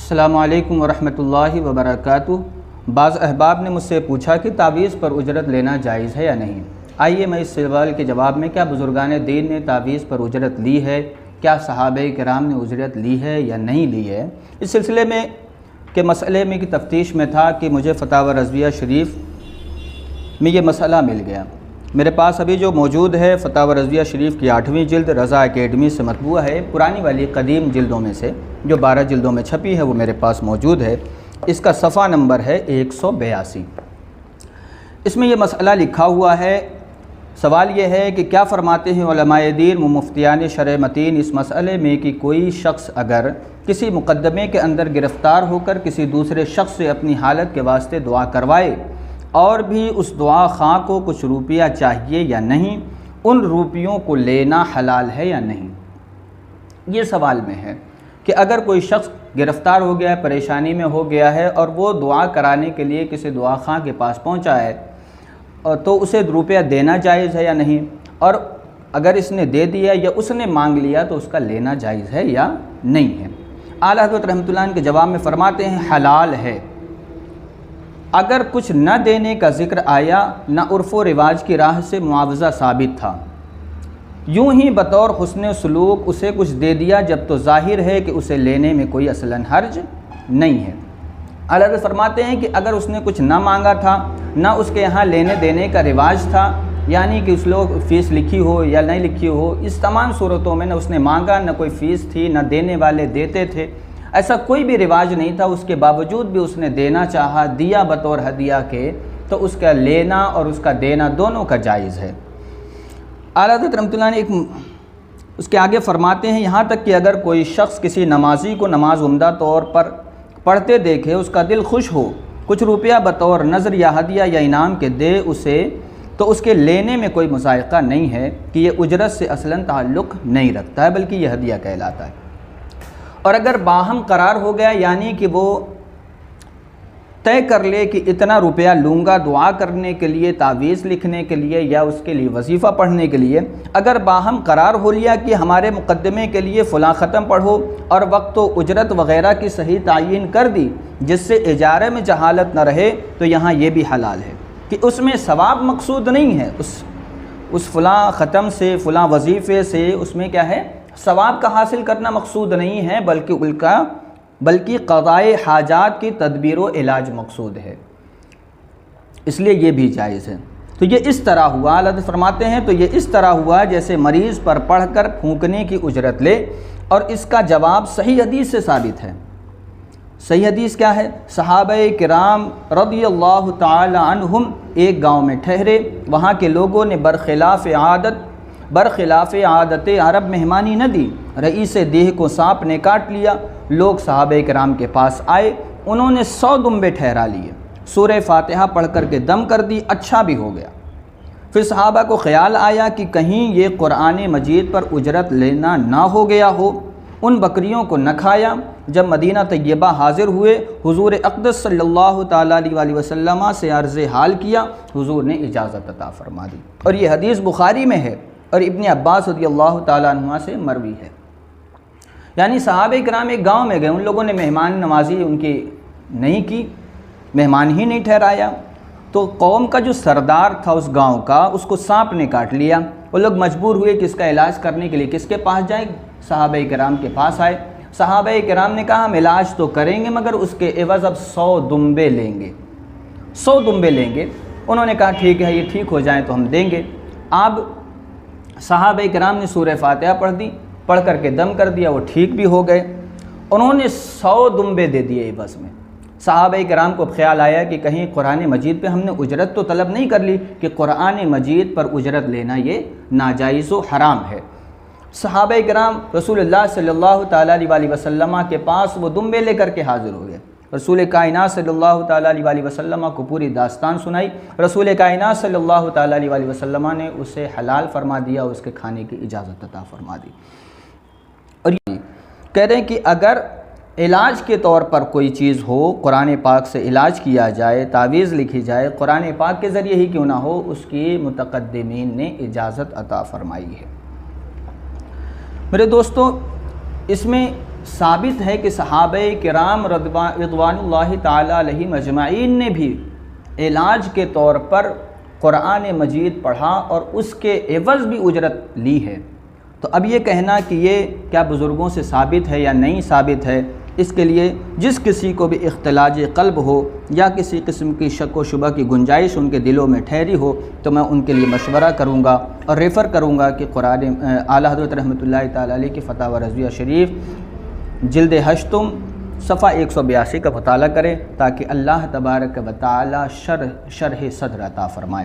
السلام علیکم ورحمۃ اللہ وبرکاتہ۔ بعض احباب نے مجھ سے پوچھا کہ تعویذ پر اجرت لینا جائز ہے یا نہیں۔ آئیے میں اس سوال کے جواب میں کیا بزرگان دین نے تعویذ پر اجرت لی ہے، کیا صحابہ کرام نے اجرت لی ہے یا نہیں لی ہے، اس سلسلے میں کہ مسئلے میں کی تفتیش میں تھا کہ مجھے فتاوی رضویہ شریف میں یہ مسئلہ مل گیا۔ میرے پاس ابھی جو موجود ہے فتاوی رضویہ شریف کی 8ویں جلد رضا اکیڈمی سے مطبوع ہے، پرانی والی قدیم جلدوں میں سے جو 12 جلدوں میں چھپی ہے وہ میرے پاس موجود ہے۔ اس کا صفحہ نمبر ہے 182۔ اس میں یہ مسئلہ لکھا ہوا ہے۔ سوال یہ ہے کہ کیا فرماتے ہیں علماء دین و مفتیان شرع متین اس مسئلے میں کہ کوئی شخص اگر کسی مقدمے کے اندر گرفتار ہو کر کسی دوسرے شخص سے اپنی حالت کے واسطے دعا کروائے اور بھی اس دعا خواں کو کچھ روپیہ چاہیے یا نہیں، ان روپیوں کو لینا حلال ہے یا نہیں۔ یہ سوال میں ہے کہ اگر کوئی شخص گرفتار ہو گیا ہے، پریشانی میں ہو گیا ہے اور وہ دعا کرانے کے لیے کسی دعا خواں کے پاس پہنچا ہے تو اسے روپیہ دینا جائز ہے یا نہیں، اور اگر اس نے دے دیا یا اس نے مانگ لیا تو اس کا لینا جائز ہے یا نہیں ہے۔ اعلیٰ حضرت رحمۃ اللہ کے جواب میں فرماتے ہیں حلال ہے۔ اگر کچھ نہ دینے کا ذکر آیا، نہ عرف و رواج کی راہ سے معاوضہ ثابت تھا، یوں ہی بطور حسن سلوک اسے کچھ دے دیا جب تو ظاہر ہے کہ اسے لینے میں کوئی اصلاً حرج نہیں ہے۔ اعلیٰ حضرت فرماتے ہیں کہ اگر اس نے کچھ نہ مانگا تھا، نہ اس کے یہاں لینے دینے کا رواج تھا، یعنی کہ اس لوگ فیس لکھی ہو یا نہیں لکھی ہو، اس تمام صورتوں میں نہ اس نے مانگا، نہ کوئی فیس تھی، نہ دینے والے دیتے تھے، ایسا کوئی بھی رواج نہیں تھا، اس کے باوجود بھی اس نے دینا چاہا، دیا بطور ہدیہ کے، تو اس کا لینا اور اس کا دینا دونوں کا جائز ہے۔ اعلیٰ حضرت رحمۃ اللہ نے اس کے آگے فرماتے ہیں یہاں تک کہ اگر کوئی شخص کسی نمازی کو نماز عمدہ طور پر پڑھتے دیکھے، اس کا دل خوش ہو، کچھ روپیہ بطور نذر یا ہدیہ یا انعام کے دے اسے، تو اس کے لینے میں کوئی مذائقہ نہیں ہے کہ یہ اجرت سے اصلاً تعلق نہیں رکھتا ہے بلکہ یہ ہدیہ کہلاتا ہے۔ اور اگر باہم قرار ہو گیا، یعنی کہ وہ طے کر لے کہ اتنا روپیہ لوں گا دعا کرنے کے لیے، تعویذ لکھنے کے لیے یا اس کے لیے وظیفہ پڑھنے کے لیے، اگر باہم قرار ہو لیا کہ ہمارے مقدمے کے لیے فلاں ختم پڑھو اور وقت و اجرت وغیرہ کی صحیح تعین کر دی جس سے اجارے میں جہالت نہ رہے، تو یہاں یہ بھی حلال ہے کہ اس میں ثواب مقصود نہیں ہے، اس فلاں ختم سے، فلاں وظیفے سے اس میں کیا ہے، ثواب کا حاصل کرنا مقصود نہیں ہے، بلکہ قضائے حاجات کی تدبیر و علاج مقصود ہے، اس لیے یہ بھی جائز ہے۔ تو یہ اس طرح ہوا، اللہ فرماتے ہیں تو یہ اس طرح ہوا جیسے مریض پر پڑھ کر پھونکنے کی اجرت لے، اور اس کا جواب صحیح حدیث سے ثابت ہے۔ صحیح حدیث کیا ہے؟ صحابہ کرام رضی اللہ تعالی عنہم ایک گاؤں میں ٹھہرے، وہاں کے لوگوں نے برخلاف عادت عرب مہمانی نہ دی، رئیس دیہ کو سانپ نے کاٹ لیا، لوگ صحابہ کرام کے پاس آئے، انہوں نے 100 دمبے ٹھہرا لیے، سورہ فاتحہ پڑھ کر کے دم کر دی، اچھا بھی ہو گیا۔ پھر صحابہ کو خیال آیا کہ کہیں یہ قرآن مجید پر اجرت لینا نہ ہو گیا ہو، ان بکریوں کو نہ کھایا۔ جب مدینہ طیبہ حاضر ہوئے، حضور اقدس صلی اللہ تعالیٰ علیہ وسلم سے عرض حال کیا، حضور نے اجازت عطا فرما دی، اور یہ حدیث بخاری میں ہے اور ابن عباس رضی اللہ تعالیٰ عنہ سے مروی ہے۔ یعنی صحابہ کرام ایک گاؤں میں گئے، ان لوگوں نے مہمان نوازی ان کی نہیں کی، مہمان ہی نہیں ٹھہرایا، تو قوم کا جو سردار تھا اس گاؤں کا، اس کو سانپ نے کاٹ لیا، وہ لوگ مجبور ہوئے کہ اس کا علاج کرنے کے لیے کس کے پاس جائیں، صحابہ کرام کے پاس آئے۔ صحابہ کرام نے کہا ہم علاج تو کریں گے مگر اس کے عوض اب 100 دمبے لیں گے، 100 دمبے لیں گے۔ انہوں نے کہا ٹھیک ہے، یہ ٹھیک ہو جائیں تو ہم دیں گے۔ اب صحابہ کرام نے سورہ فاتحہ پڑھ دی، پڑھ کر کے دم کر دیا، وہ ٹھیک بھی ہو گئے، انہوں نے 100 دمبے دے دیے عوض میں۔ صحابہ کرام کو خیال آیا کہ کہیں قرآن مجید پہ ہم نے اجرت تو طلب نہیں کر لی کہ قرآن مجید پر اجرت لینا یہ ناجائز و حرام ہے۔ صحابہ کرام رسول اللہ صلی اللہ تعالیٰ علیہ وسلم کے پاس وہ دمبے لے کر کے حاضر ہو گئے، رسول کائنات صلی اللہ تعالیٰ علیہ وسلم کو پوری داستان سنائی، رسول کائنات صلی اللہ تعالیٰ علیہ وسلم نے اسے حلال فرما دیا، اس کے کھانے کی اجازت عطا فرما دی۔ اور یہ کہہ رہے ہیں کہ اگر علاج کے طور پر کوئی چیز ہو، قرآن پاک سے علاج کیا جائے، تعویذ لکھی جائے، قرآن پاک کے ذریعے ہی کیوں نہ ہو، اس کی متقدمین نے اجازت عطا فرمائی ہے۔ میرے دوستو، اس میں ثابت ہے کہ صحابہ کرام رضوان اللہ تعالی علیہم اجمعین نے بھی علاج کے طور پر قرآن مجید پڑھا اور اس کے عوض بھی اجرت لی ہے۔ تو اب یہ کہنا کہ یہ کیا بزرگوں سے ثابت ہے یا نہیں ثابت ہے، اس کے لیے جس کسی کو بھی اختلاج قلب ہو یا کسی قسم کی شک و شبہ کی گنجائش ان کے دلوں میں ٹھہری ہو تو میں ان کے لیے مشورہ کروں گا اور ریفر کروں گا کہ قرآن اعلیٰ حضرت رحمۃ اللہ تعالی علیہ کی فتاوی رضویہ شریف جلد 8 صفحہ 182 کا مطالعہ کریں تاکہ اللہ تبارک و تعالی شرح صدر عطا فرمائے۔